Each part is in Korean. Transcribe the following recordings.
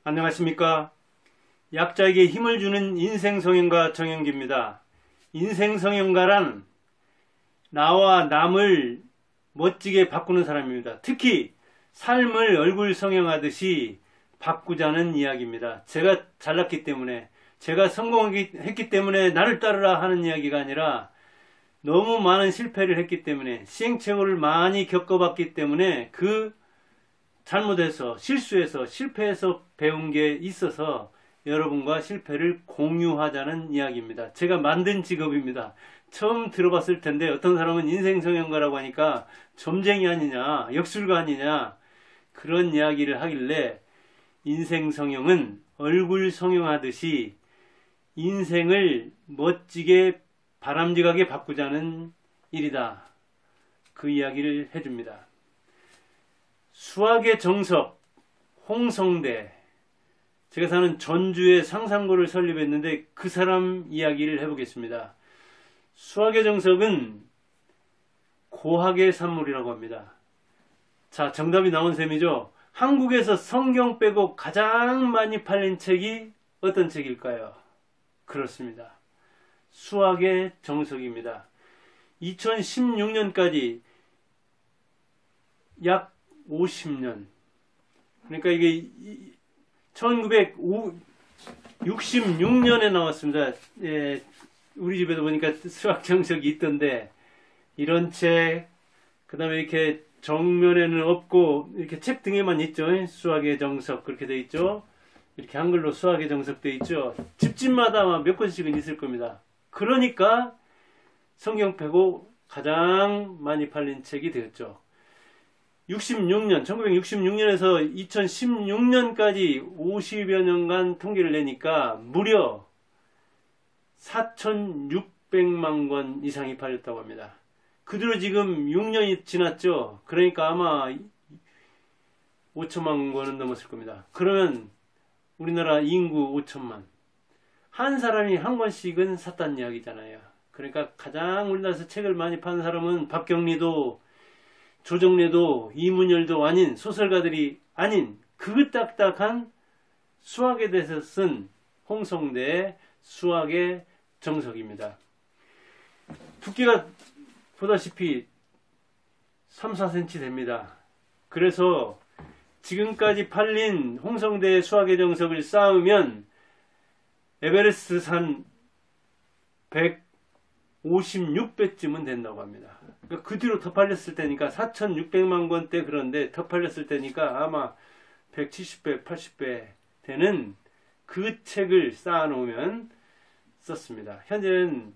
안녕하십니까. 약자에게 힘을 주는 인생성형가 정영기입니다. 인생성형가란 나와 남을 멋지게 바꾸는 사람입니다. 특히 삶을 얼굴 성형하듯이 바꾸자는 이야기입니다. 제가 잘났기 때문에, 제가 성공했기 때문에 나를 따르라 하는 이야기가 아니라 너무 많은 실패를 했기 때문에, 시행착오를 많이 겪어봤기 때문에 그 잘못해서, 실수해서, 실패해서 배운 게 있어서 여러분과 실패를 공유하자는 이야기입니다. 제가 만든 직업입니다. 처음 들어봤을 텐데 어떤 사람은 인생성형가라고 하니까 점쟁이 아니냐, 역술가 아니냐, 그런 이야기를 하길래, 인생성형은 얼굴 성형하듯이 인생을 멋지게 바람직하게 바꾸자는 일이다. 그 이야기를 해줍니다. 수학의 정석, 홍성대. 제가 사는 전주에 상상고를 설립했는데 그 사람 이야기를 해보겠습니다. 수학의 정석은 고학의 산물이라고 합니다. 자, 정답이 나온 셈이죠. 한국에서 성경 빼고 가장 많이 팔린 책이 어떤 책일까요? 그렇습니다. 수학의 정석입니다. 2016년까지 약 50년. 그러니까 이게 1966년에 나왔습니다. 예, 우리 집에도 보니까 수학 정석이 있던데, 이런 책, 그 다음에 이렇게 정면에는 없고 이렇게 책 등에만 있죠. 수학의 정석 그렇게 돼 있죠. 이렇게 한글로 수학의 정석 돼 있죠. 집집마다 몇 권씩은 있을 겁니다. 그러니까 성경 빼고 가장 많이 팔린 책이 되었죠. 1966년에서 2016년까지 50여 년간 통계를 내니까 무려 4,600만 권 이상이 팔렸다고 합니다. 그 뒤로 지금 6년이 지났죠. 그러니까 아마 5천만 권은 넘었을 겁니다. 그러면 우리나라 인구 5천만. 한 사람이 한 권씩은 샀다는 이야기잖아요. 그러니까 가장 우리나라에서 책을 많이 파는 사람은 박경리도, 조정래도, 이문열도 아닌, 소설가들이 아닌 그 딱딱한 수학에 대해서 쓴 홍성대의 수학의 정석입니다. 두께가 보다시피 3, 4cm 됩니다. 그래서 지금까지 팔린 홍성대의 수학의 정석을 쌓으면 에베레스트 산 156배쯤은 된다고 합니다. 그러니까 그 뒤로 더 팔렸을 때니까 4,600만 권대, 그런데 더 팔렸을 때니까 아마 170배, 80배 되는 그 책을 쌓아놓으면 썼습니다. 현재는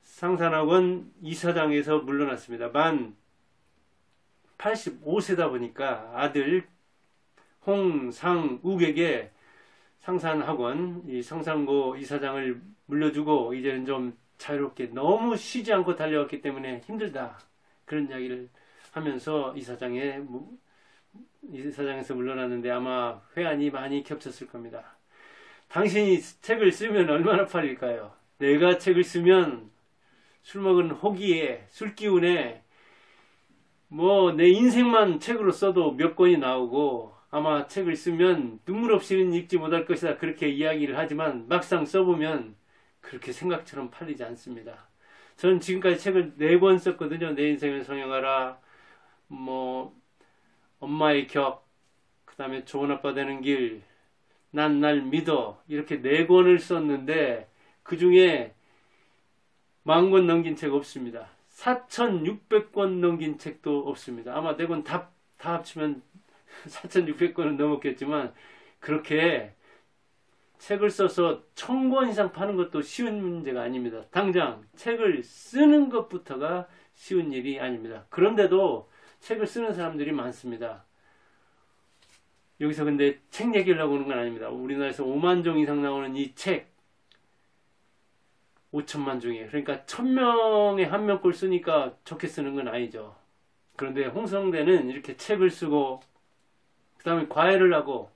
상산학원 이사장에서 물러났습니다. 만 85세다 보니까 아들 홍상욱에게 상산학원, 이 성산고 이사장을 물려주고 이제는 좀 자유롭게, 너무 쉬지 않고 달려왔기 때문에 힘들다, 그런 이야기를 하면서 이사장에서 물러났는데 아마 회한이 많이 겹쳤을 겁니다. 당신이 책을 쓰면 얼마나 팔릴까요? 내가 책을 쓰면 술 먹은 호기에, 술 기운에 뭐 내 인생만 책으로 써도 몇 권이 나오고, 아마 책을 쓰면 눈물 없이는 읽지 못할 것이다, 그렇게 이야기를 하지만 막상 써보면 그렇게 생각처럼 팔리지 않습니다. 저는 지금까지 책을 4권 썼거든요. 내 인생을 성형하라, 뭐 엄마의 격, 그 다음에 좋은 아빠 되는 길, 난 날 믿어, 이렇게 4권을 썼는데 그 중에 10,000권 넘긴 책 없습니다. 4,600권 넘긴 책도 없습니다. 아마 4권 다 합치면 4,600권은 넘었겠지만, 그렇게 책을 써서 1,000권 이상 파는 것도 쉬운 문제가 아닙니다. 당장 책을 쓰는 것부터가 쉬운 일이 아닙니다. 그런데도 책을 쓰는 사람들이 많습니다. 여기서 근데 책 얘기를 하고 오는 건 아닙니다. 우리나라에서 5만 종 이상 나오는 이 책, 5천만 종이에요. 그러니까 1,000명에 1명 꼴 쓰니까 좋게 쓰는 건 아니죠. 그런데 홍성대는 이렇게 책을 쓰고, 그 다음에 과외를 하고,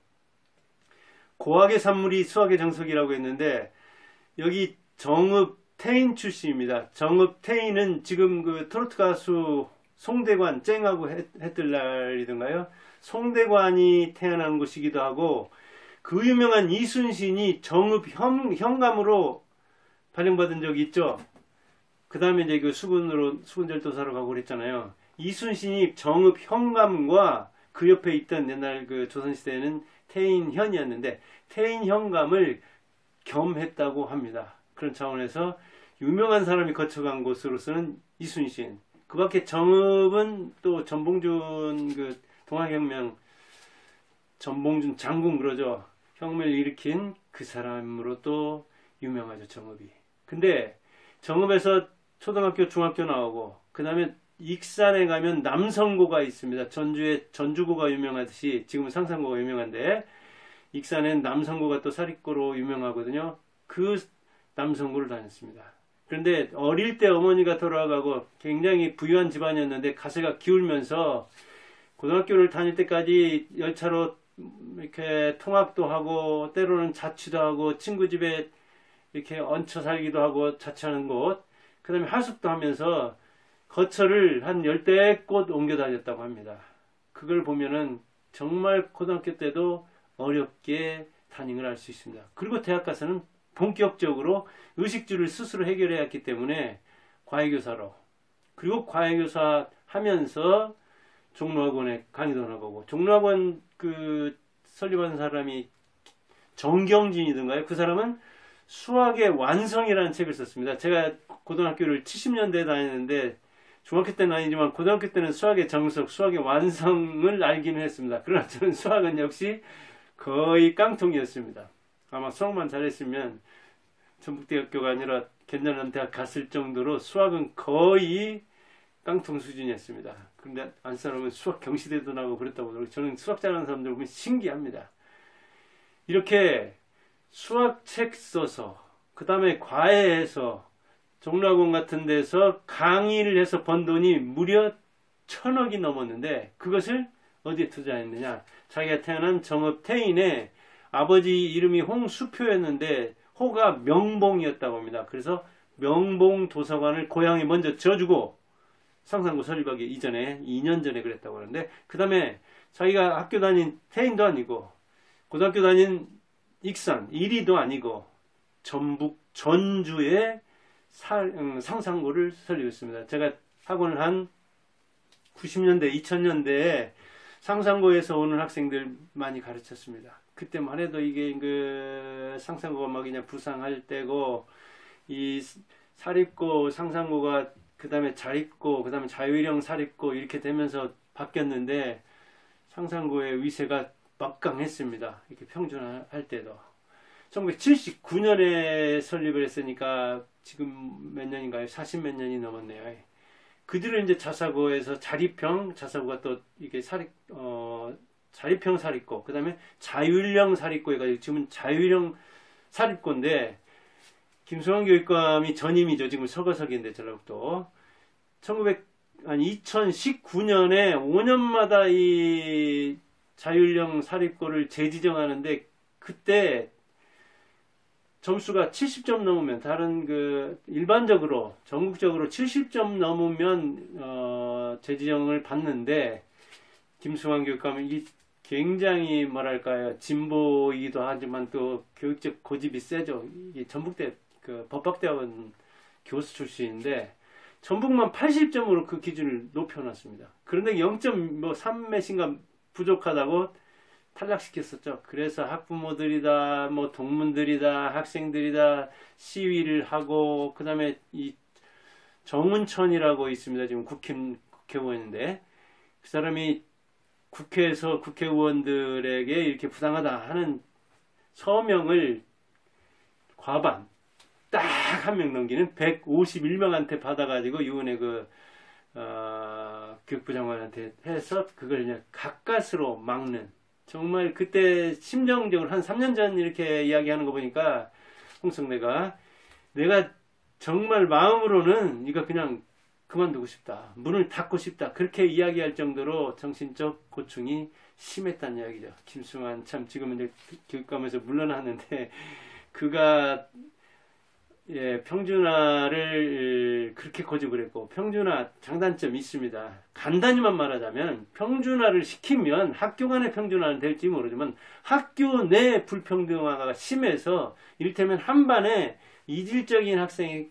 고학의 산물이 수학의 정석이라고 했는데, 여기 정읍태인 출신입니다. 정읍태인은 지금 그 트로트 가수 송대관 쨍하고 했들 날이던가요? 송대관이 태어난 곳이기도 하고 그 유명한 이순신이 정읍 현감으로 발령받은 적이 있죠. 그 다음에 이제 그 수군절도사로 가고 그랬잖아요. 이순신이 정읍 현감과 그 옆에 있던 옛날 그 조선시대에는 태인현이었는데 태인현감을 겸했다고 합니다. 그런 차원에서 유명한 사람이 거쳐간 곳으로서는 이순신. 그 밖에 정읍은 또 전봉준 그 동학혁명 전봉준 장군 그러죠. 혁명을 일으킨 그 사람으로 또 유명하죠. 정읍이. 근데 정읍에서 초등학교 중학교 나오고 그 다음에 익산에 가면 남성고가 있습니다. 전주에 전주고가 유명하듯이 지금은 상산고가 유명한데 익산엔 남성고가 또 사립고로 유명하거든요. 그 남성고를 다녔습니다. 그런데 어릴 때 어머니가 돌아가고 굉장히 부유한 집안이었는데 가세가 기울면서 고등학교를 다닐 때까지 열차로 이렇게 통학도 하고 때로는 자취도 하고 친구 집에 이렇게 얹혀 살기도 하고 자취하는 곳, 그 다음에 하숙도 하면서 거처를 한 10곳 옮겨 다녔다고 합니다. 그걸 보면은 정말 고등학교 때도 어렵게 다닌 걸 알 수 있습니다. 그리고 대학 가서는 본격적으로 의식주를 스스로 해결해야 했기 때문에 과외교사로, 그리고 과외교사 하면서 종로학원에 강의도 나가고, 종로학원 그 설립한 사람이 정경진이던가요? 그 사람은 수학의 완성이라는 책을 썼습니다. 제가 고등학교를 70년대에 다녔는데 중학교 때는 아니지만 고등학교 때는 수학의 정석, 수학의 완성을 알기는 했습니다. 그러나 저는 수학은 역시 거의 깡통이었습니다. 아마 수학만 잘했으면 전북대학교가 아니라 견자는 대학 갔을 정도로 수학은 거의 깡통 수준이었습니다. 그런데 안 사람은 수학 경시대도 나고 그랬다고 그러고 저는 수학 잘하는 사람들 보면 신기합니다. 이렇게 수학책 써서 그 다음에 과외해서 종로학원 같은 데서 강의를 해서 번 돈이 무려 1,000억이 넘었는데 그것을 어디에 투자했느냐. 자기가 태어난 정읍 태인에 아버지 이름이 홍수표였는데 호가 명봉이었다고 합니다. 그래서 명봉 도서관을 고향에 먼저 지어주고 상산고 설립하기 이전에 2년 전에 그랬다고 하는데 그 다음에 자기가 학교 다닌 태인도 아니고 고등학교 다닌 익산, 이리도 아니고 전북 전주에 상산고를 설립했습니다. 제가 학원을 한 90년대, 2000년대에 상산고에서 오는 학생들 많이 가르쳤습니다. 그때만 해도 이게 그 상산고가 막 그냥 부상할 때고 이 사립고 상산고가 그 다음에 자립고 그 다음에 자유형 사립고 이렇게 되면서 바뀌었는데 상산고의 위세가 막강했습니다. 이렇게 평준할 때도. 1979년에 설립을 했으니까 지금 몇 년인가요? 40몇 년이 넘었네요. 그들은 이제 자사고에서 자립형 자사고가 또 이게 자립형 사립고, 그 다음에 자율형 사립고 해가지고 지금은 자율형 사립고인데 김수환 교육감이 전임이죠. 지금 서거석인데 전라북도 2019년에 5년마다 이 자율형 사립고를 재지정하는데 그때 점수가 70점 넘으면 다른 그 일반적으로 전국적으로 70점 넘으면 재지정을 받는데 김수환 교육감은 이 굉장히 뭐랄까요 진보이기도 하지만 또 교육적 고집이 세죠. 이 전북대 그 법학대학원 교수 출신인데 전북만 80점으로 그 기준을 높여놨습니다. 그런데 0.3몇인가 부족하다고 탈락시켰었죠. 그래서 학부모들이다, 뭐 동문들이다, 학생들이다 시위를 하고 그 다음에 이 정운천이라고 있습니다. 지금 국회의원인데 그 사람이 국회에서 국회의원들에게 이렇게 부당하다 하는 서명을 과반 딱 한 명 넘기는 151명한테 받아가지고 유은혜 교육부 장관한테 해서 그걸 그냥 가까스로 막는, 정말 그때 심정적으로 한 3년 전 이렇게 이야기하는 거 보니까 홍성래가 내가 정말 마음으로는 이거 그냥 그만두고 싶다, 문을 닫고 싶다, 그렇게 이야기할 정도로 정신적 고충이 심했다는 이야기죠. 김수환 참 지금은 이제 교육감에서 물러났는데 그가 예, 평준화를 그렇게 고집을 했고, 평준화 장단점이 있습니다. 간단히만 말하자면, 평준화를 시키면 학교 간의 평준화는 될지 모르지만, 학교 내 불평등화가 심해서, 이를테면 한 반에 이질적인 학생이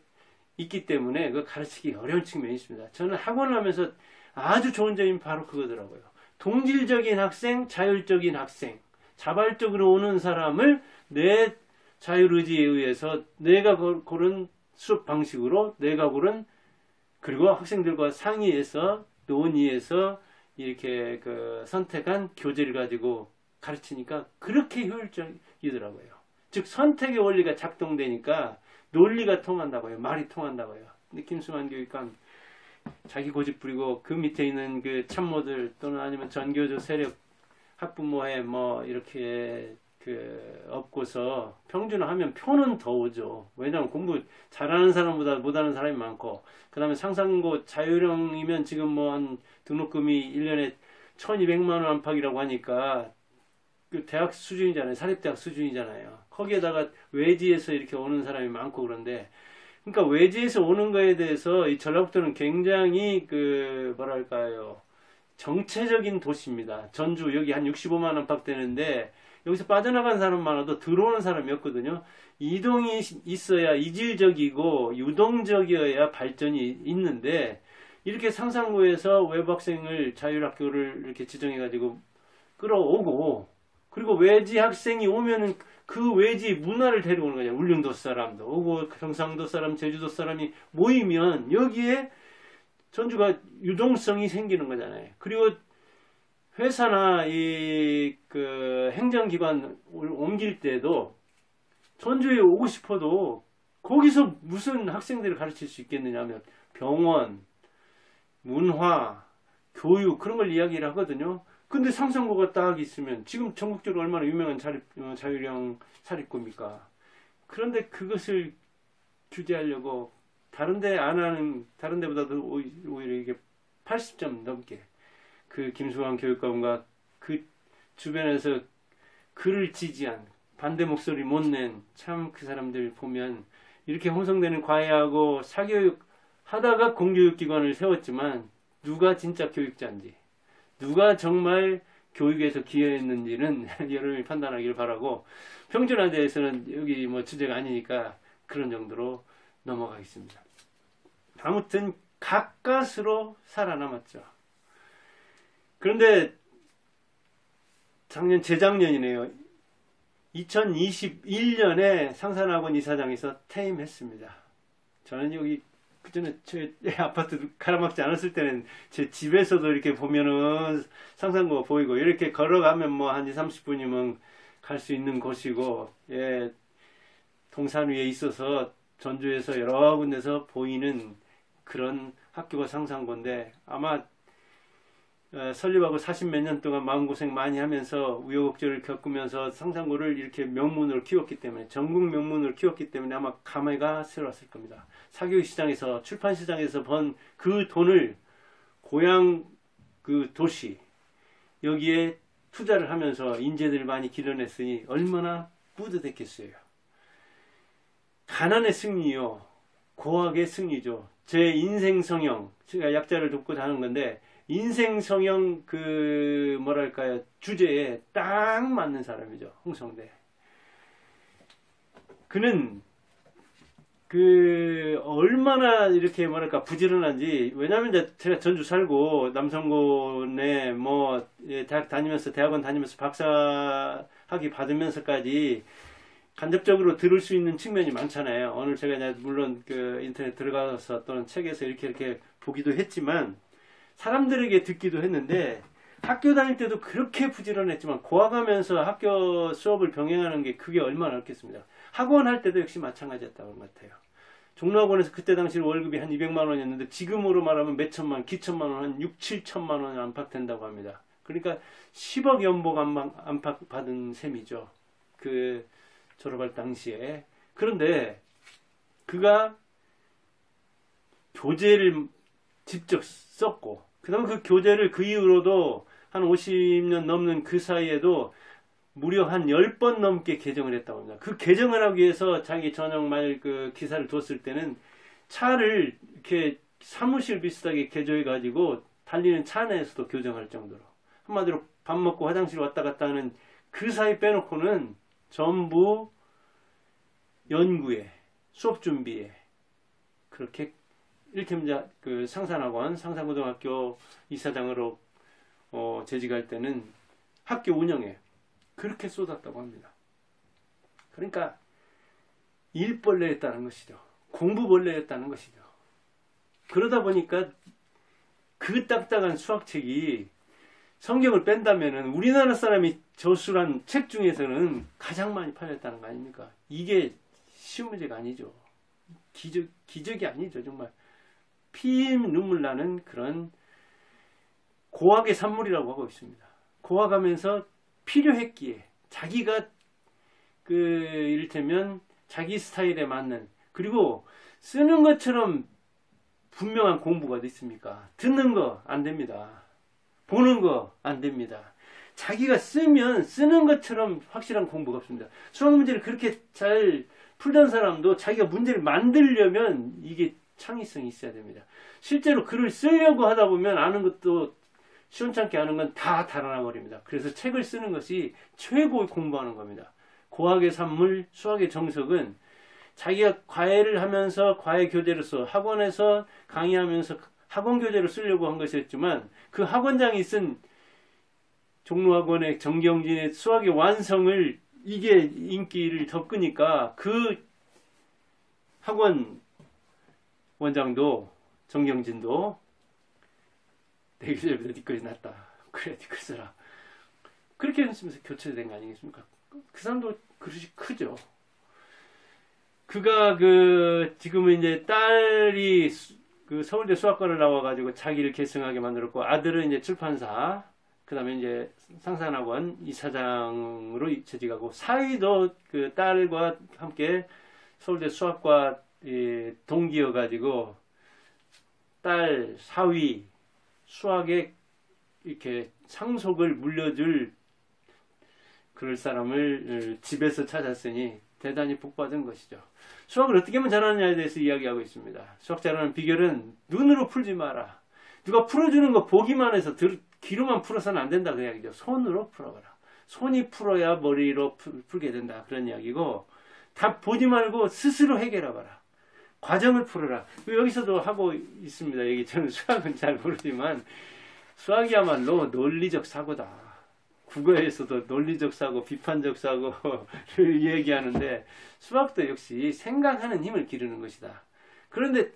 있기 때문에 그 가르치기 어려운 측면이 있습니다. 저는 학원을 하면서 아주 좋은 점이 바로 그거더라고요. 동질적인 학생, 자율적인 학생, 자발적으로 오는 사람을 내 자율의지에 의해서 내가 고른 수업 방식으로 내가 고른, 그리고 학생들과 상의해서 논의해서 이렇게 그 선택한 교재를 가지고 가르치니까 그렇게 효율적이더라고요. 즉 선택의 원리가 작동되니까 논리가 통한다고요. 말이 통한다고요. 근데 김수만 교육감 자기 고집 부리고 그 밑에 있는 그 참모들 또는 아니면 전교조 세력 학부모회 뭐 이렇게 그 업고서 평준화하면 표는 더 오죠. 왜냐하면 공부 잘하는 사람보다 못하는 사람이 많고, 그 다음에 상상고 자율형이면 지금 뭐 한 등록금이 1년에 1200만 원 안팎이라고 하니까 그 대학 수준이잖아요. 사립대학 수준이잖아요. 거기에다가 외지에서 이렇게 오는 사람이 많고 그런데, 그러니까 외지에서 오는 거에 대해서 이 전라북도는 굉장히 그 뭐랄까요, 정체적인 도시입니다. 전주 여기 한 65만 안팎 되는데 여기서 빠져나간 사람 많아도 들어오는 사람이 없거든요. 이동이 있어야 이질적이고 유동적이어야 발전이 있는데, 이렇게 상상고에서 외부 학생을 자율학교를 이렇게 지정해가지고 끌어오고, 그리고 외지 학생이 오면은 그 외지 문화를 데려오는 거잖아요. 울릉도 사람도 오고 경상도 사람, 제주도 사람이 모이면 여기에 전주가 유동성이 생기는 거잖아요. 그리고 회사나 이 그 행정기관 옮길 때도 전주에 오고 싶어도 거기서 무슨 학생들을 가르칠 수 있겠느냐 하면 병원, 문화, 교육 그런 걸 이야기를 하거든요. 근데 상상고가 딱 있으면 지금 전국적으로 얼마나 유명한 자율형 사립고입니까? 그런데 그것을 규제하려고 다른 데 안 하는, 다른 데보다도 오히려 이게 80점 넘게 그 김수환 교육감과 그 주변에서 그를 지지한 반대 목소리 못 낸 참 그 사람들 보면 이렇게 홍성되는 과외하고 사교육 하다가 공교육기관을 세웠지만 누가 진짜 교육자인지, 누가 정말 교육에서 기여했는지는 여러분이 판단하기를 바라고, 평준화에 대해서는 여기 뭐 주제가 아니니까 그런 정도로 넘어가겠습니다. 아무튼 가까스로 살아남았죠. 그런데 재작년이네요. 2021년에 상산학원 이사장에서 퇴임했습니다. 저는 여기 그전에 제 아파트 가라막지 않았을 때는 제 집에서도 이렇게 보면은 상산고가 보이고, 이렇게 걸어가면 뭐 한 20-30분이면 갈 수 있는 곳이고, 예, 동산 위에 있어서 전주에서 여러 군데서 보이는 그런 학교가 상산고인데, 아마 설립하고 40몇 년 동안 마음고생 많이 하면서 우여곡절을 겪으면서 상산고를 이렇게 명문으로 키웠기 때문에, 전국 명문으로 키웠기 때문에 아마 감회가 새로웠을 겁니다. 사교육시장에서, 출판시장에서 번 그 돈을 고향 그 도시 여기에 투자를 하면서 인재들을 많이 길러냈으니 얼마나 뿌듯했겠어요. 가난의 승리요, 고학의 승리죠. 제 인생 성형, 제가 약자를 돕고자 하는 건데, 인생 성형 그 뭐랄까요, 주제에 딱 맞는 사람이죠. 홍성대. 그는 그 얼마나 이렇게 뭐랄까 부지런한지. 왜냐면 이제 제가 전주 살고 남성고에 뭐 대학 다니면서, 대학원 다니면서 박사학위 받으면서까지 간접적으로 들을 수 있는 측면이 많잖아요. 오늘 제가 이제 물론 그 인터넷 들어가서 또는 책에서 이렇게 보기도 했지만, 사람들에게 듣기도 했는데, 학교 다닐 때도 그렇게 부지런했지만 고학하면서 학교 수업을 병행하는 게 그게 얼마나 어렵겠습니다. 학원 할 때도 역시 마찬가지였다고 것 같아요. 종로학원에서 그때 당시 월급이 한 200만 원이었는데 지금으로 말하면 몇 천만, 기천만 원, 한 6-7천만 원 안팎 된다고 합니다. 그러니까 10억 연봉 안팎 받은 셈이죠. 그 졸업할 당시에. 그런데 그가 교재를 직접 썼고, 그 다음에 그 교재를 그 이후로도 한 50년 넘는 그 사이에도 무려 한 10번 넘게 개정을 했다고 합니다. 그 개정을 하기 위해서 자기 전역말 그 기사를 뒀을 때는 차를 이렇게 사무실 비슷하게 개조해 가지고 달리는 차 내에서도 교정할 정도로, 한마디로 밥 먹고 화장실 왔다 갔다 하는 그 사이 빼놓고는 전부 연구에, 수업 준비에, 그렇게 이를테면 그 상산학원, 상산고등학교 이사장으로 재직할 때는 학교 운영에 그렇게 쏟았다고 합니다. 그러니까 일벌레였다는 것이죠. 공부벌레였다는 것이죠. 그러다 보니까 그 딱딱한 수학책이, 성경을 뺀다면은 우리나라 사람이 저술한 책 중에서는 가장 많이 팔렸다는 거 아닙니까? 이게 쉬운 문제가 아니죠. 기적이 아니죠. 정말 피 눈물 나는 그런 고학의 산물이라고 하고 있습니다. 고학하면서 필요했기에 자기가 그 이를테면 자기 스타일에 맞는, 그리고 쓰는 것처럼 분명한 공부가 어디 있습니까? 듣는 거 안 됩니다. 보는 거 안 됩니다. 자기가 쓰면 쓰는 것처럼 확실한 공부가 없습니다. 수학 문제를 그렇게 잘 풀던 사람도 자기가 문제를 만들려면 이게 창의성이 있어야 됩니다. 실제로 글을 쓰려고 하다 보면 아는 것도 시원찮게 아는 건 다 달아나 버립니다. 그래서 책을 쓰는 것이 최고의 공부하는 겁니다. 고학의 산물, 수학의 정석은 자기가 과외를 하면서 과외 교재로서 학원에서 강의하면서 학원 교재로 쓰려고 한 것이었지만, 그 학원장이 쓴 종로학원의 정경진의 수학의 완성을, 이게 인기를 더 끄니까 그 학원 원장도, 정경진도 내 교재보다 네 것이 낫다. 그래, 네 글 써라. 그렇게 했으면서 교체된 거 아니겠습니까? 그 사람도 그릇이 크죠. 그가 지금은 이제 딸이 그 서울대 수학과를 나와가지고 자기를 계승하게 만들었고, 아들은 이제 출판사, 그 다음에 이제 상산학원 이사장으로 재직하고, 사위도 그 딸과 함께 서울대 수학과 동기여가지고 딸 사위 수학에 이렇게 상속을 물려줄 그럴 사람을 집에서 찾았으니 대단히 복받은 것이죠. 수학을 어떻게 하면 잘하느냐에 대해서 이야기하고 있습니다. 수학 잘하는 비결은 눈으로 풀지 마라. 누가 풀어주는 거 보기만 해서 귀로만 풀어서는 안 된다, 그 이야기죠. 손으로 풀어봐라. 손이 풀어야 머리로 풀게 된다, 그런 이야기고, 다 보지 말고 스스로 해결해봐라. 과정을 풀어라. 여기서도 하고 있습니다. 여기 저는 수학은 잘 모르지만 수학이야말로 논리적 사고다. 국어에서도 논리적 사고, 비판적 사고를 얘기하는데, 수학도 역시 생각하는 힘을 기르는 것이다. 그런데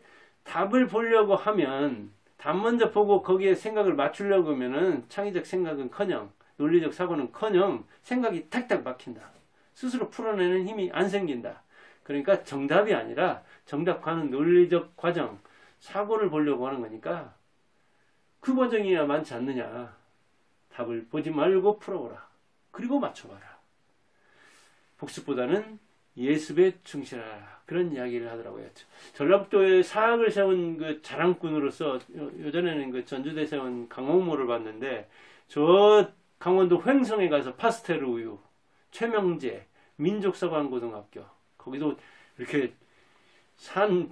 답을 보려고 하면, 답 먼저 보고 거기에 생각을 맞추려고 하면은 창의적 생각은커녕, 논리적 사고는커녕 생각이 탁탁 막힌다. 스스로 풀어내는 힘이 안 생긴다. 그러니까 정답이 아니라 정답과는 논리적 과정, 사고를 보려고 하는 거니까 그 과정이야 많지 않느냐. 답을 보지 말고 풀어보라. 그리고 맞춰봐라. 복습보다는 예습에 충실하라. 그런 이야기를 하더라고요. 전라북도에 사학을 세운 그 자랑꾼으로서 요전에는 그 전주대 세운 강홍모를 봤는데, 저 강원도 횡성에 가서 파스텔 우유, 최명재, 민족서관고등학교, 거기도 이렇게 산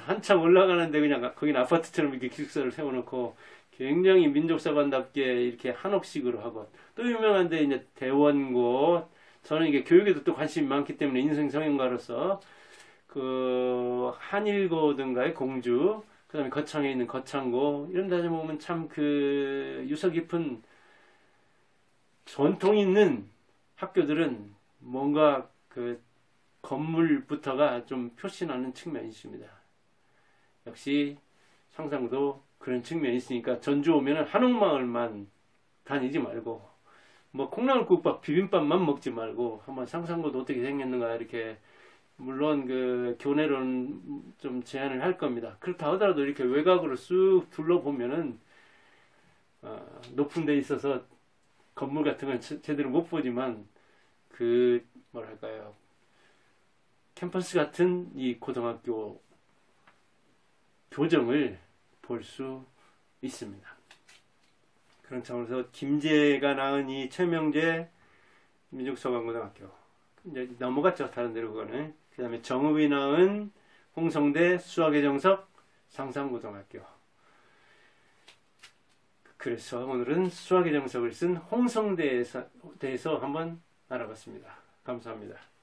한참 올라가는데 그냥 거긴 아파트처럼 이렇게 기숙사를 세워놓고 굉장히 민족사관답게 이렇게 한옥식으로 하고, 또 유명한데 이제 대원고, 저는 이게 교육에도 또 관심이 많기 때문에 인생 성형가로서 그 한일고든가의 공주, 그 다음에 거창에 있는 거창고, 이런 데 보면 참 그 유서 깊은 전통 있는 학교들은 뭔가 그 건물부터가 좀 표시나는 측면이 있습니다. 역시 상상도 그런 측면이 있으니까 전주 오면은 한옥마을만 다니지 말고, 뭐 콩나물국밥 비빔밥만 먹지 말고 한번 상상고도 어떻게 생겼는가, 이렇게 물론 그 교내로는 좀 제한을 할 겁니다. 그렇다 하더라도 이렇게 외곽으로 쑥 둘러보면은 높은 데 있어서 건물 같은 건 제대로 못 보지만 그 뭐랄까요, 캠퍼스 같은 이 고등학교 교정을 볼 수 있습니다. 그런 차원에서 김제가 낳은 이 최명재, 민족서강고등학교. 이제 넘어갔죠. 다른 데로 그거는. 그 다음에 정읍이 낳은 홍성대 수학의 정석 상산고등학교. 그래서 오늘은 수학의 정석을 쓴 홍성대에 대해서 한번 알아봤습니다. 감사합니다.